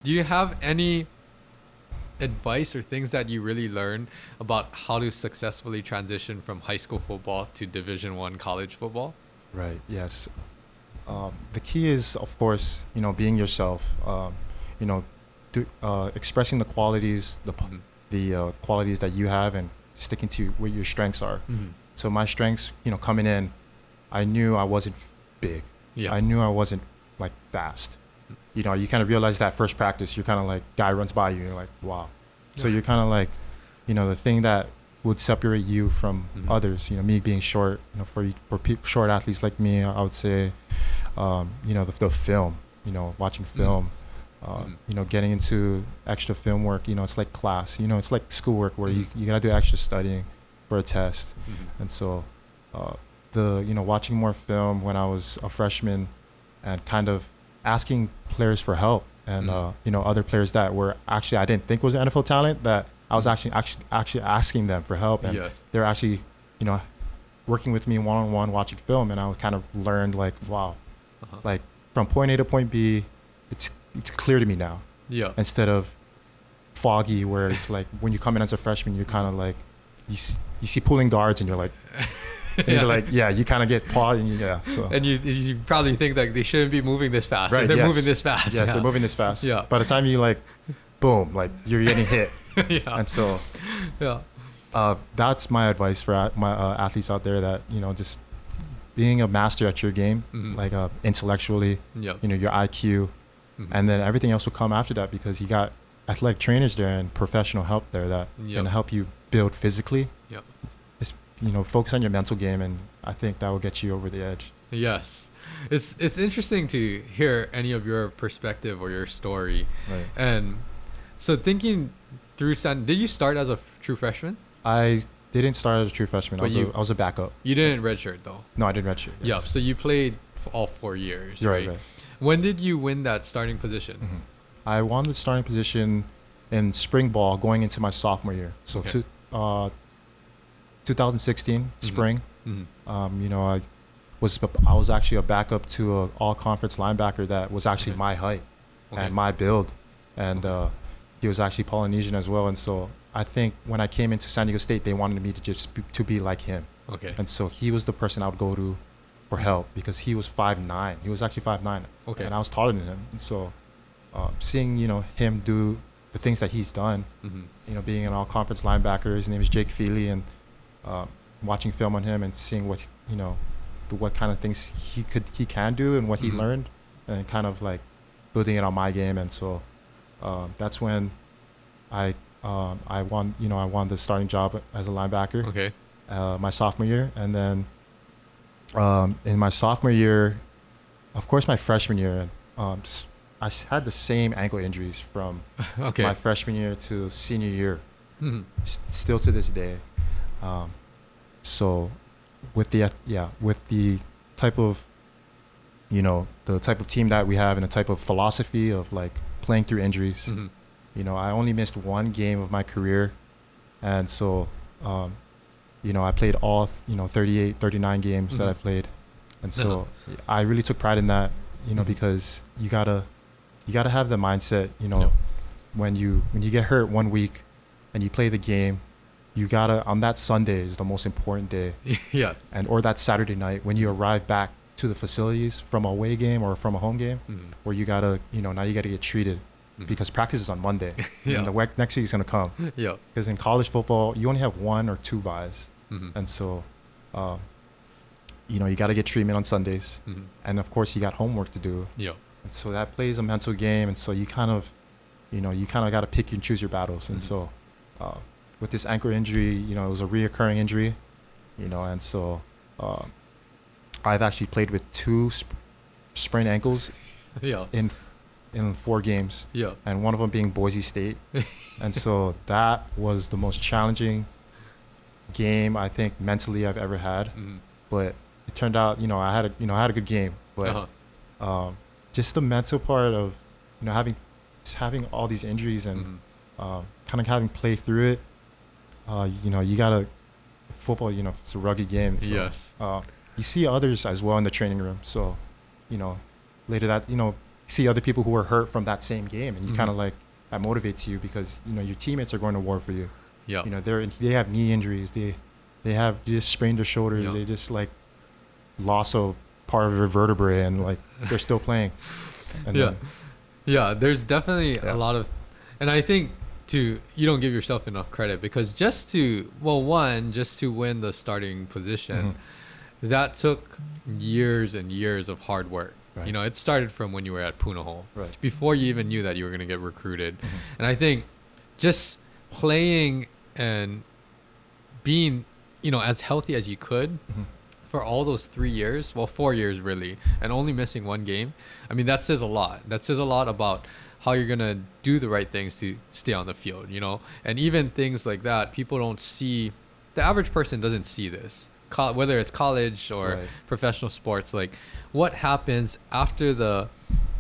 Do you have any advice or things that you really learned about how to successfully transition from high school football to Division 1 college football? Right. Yes. The key is, of course, being yourself. You know, expressing the qualities, Mm-hmm. the qualities that you have, and sticking to what your strengths are. Mm-hmm. So my strengths, coming in, I knew I wasn't big. Yeah. I knew I wasn't like fast. You kind of realize that first practice, you're kind of like, guy runs by you, and you're like, wow. So Yeah. you're kind of like, the thing that would separate you from Mm-hmm. others, me being short, short athletes like me, I would say, the film, watching film, Mm-hmm. getting into extra film work, it's like class, it's like schoolwork where Mm-hmm. you got to do extra studying for a test. Mm-hmm. And so, uh, watching more film when I was a freshman and kind of asking players for help and, other players that were actually, I didn't think was NFL talent, that I was actually asking them for help. And Yeah. they're actually, you know, working with me one-on-one, watching film. And I kind of learned like, wow, Uh-huh. like from point A to point B, it's clear to me now, Yeah. instead of foggy where it's like when you come in as a freshman, you're kind of like, you see pulling guards and you're like, and Yeah. you're like, yeah, you kind of get paused, and so. And you probably think that they shouldn't be moving this fast. Right, And they're yes. moving this fast. Yes, Yeah. they're moving this fast. Yeah. By the time you like, boom, like you're getting hit. Yeah. And so Yeah. that's my advice for my athletes out there, that, just being a master at your game, Mhm. like intellectually, Yep. your IQ, Mhm. and then everything else will come after that, because you got athletic trainers there and professional help there that Yep. can help you build physically. Yep. Just, focus on your mental game, and I think that will get you over the edge. Yes. It's interesting to hear any of your perspective or your story. Right. And so thinking through did you start as a true freshman? I didn't start as a true freshman. But I was a backup. You didn't redshirt though. No, I didn't redshirt. Yeah. Yes. So you played for all 4 years, You're right? right. When did you win that starting position? Mhm. I won the starting position in spring ball going into my sophomore year. So Okay. 2016 spring. Mhm. I was actually a backup to an all conference linebacker that was actually Okay. my height Okay. and my build, and he was actually Polynesian as well. And so I think when I came into San Diego State, they wanted me to to be like him. Okay. And so he was the person I would go to for help, because he was 5'9". He was actually 5'9". Okay. And I was taller than him. And so seeing, him do the things that he's done, Mhm. being an all-conference linebacker, his name is Jake Feely, and watching film on him and seeing what, what kind of things he can do and what he Mhm. learned, and kind of like building it on my game. And so that's when I won the starting job as a linebacker. Okay. My sophomore year. And then in my sophomore year, of course, my freshman year, had the same ankle injuries from Okay. my freshman year to senior year, Mhm. still to this day. So with the type of, the type of team that we have, and the type of philosophy of like playing through injuries, Mhm. I only missed one game of my career. And so, I played all, 38, 39 games that Mhm. I played. And so I really took pride in that, Mhm. because you gotta have the mindset, Yep. when you get hurt one week and you play the game, you gotta, on that Sunday is the most important day, Yeah. or that Saturday night when you arrive back to the facilities from a away game or from a home game, Mhm. where you gotta, now you gotta get treated, Mhm. because practice is on Monday. Yeah. And the next week is gonna come. Yeah. Because in college football, you only have 1 or 2 buys. Mhm. And so, you got to get treatment on Sundays. Mhm. And of course, you got homework to do. Yeah. And so that plays a mental game. And so you kind of got to pick and choose your battles. And Mhm. so with this ankle injury, it was a reoccurring injury, and so I've actually played with 2 sprained ankles Yeah. in 4 games. Yeah. And one of them being Boise State. And so that was the most challenging game I think mentally I've ever had. Mhm. But it turned out, I had a good game. But Uh-huh. just the mental part of, having all these injuries and Mhm. kind of having play through it. You gotta football. It's a rugged game. So, Yes. you see others as well in the training room. So, later that see other people who were hurt from that same game, and you Mhm. kind of like that motivates you because your teammates are going to war for you. Yeah. They have knee injuries. They have just sprained their shoulders. Yeah. They just like lost a part of their vertebrae, and like they're still playing. And Yeah. then, Yeah, there's definitely Yeah. a lot of, and I think you don't give yourself enough credit because just to win the starting position, that took years and years of hard work. Right. You know, it started from when you were at Punahou, Right. before you even knew that you were going to get recruited. Mhm. And I think just playing and being, as healthy as you could Mhm. for all those 3 years, well, 4 years really, and only missing one game. I mean, that says a lot. That says a lot about how you're going to do the right things to stay on the field, and even things like that, people don't see, the average person doesn't see this, whether it's college or Right. professional sports, like what happens after the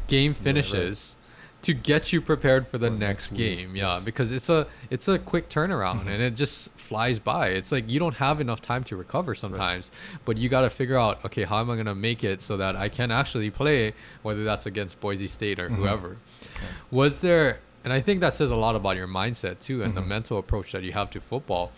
game finishes to get you prepared for the For next next game. week, Yeah, yes. because it's a quick turnaround and it just flies by. It's like you don't have enough time to recover sometimes, but you got to figure out, okay, how am I going to make it so that I can actually play, whether that's against Boise State or whoever. Was there, and I think that says a lot about your mindset too and the mental approach that you have to football.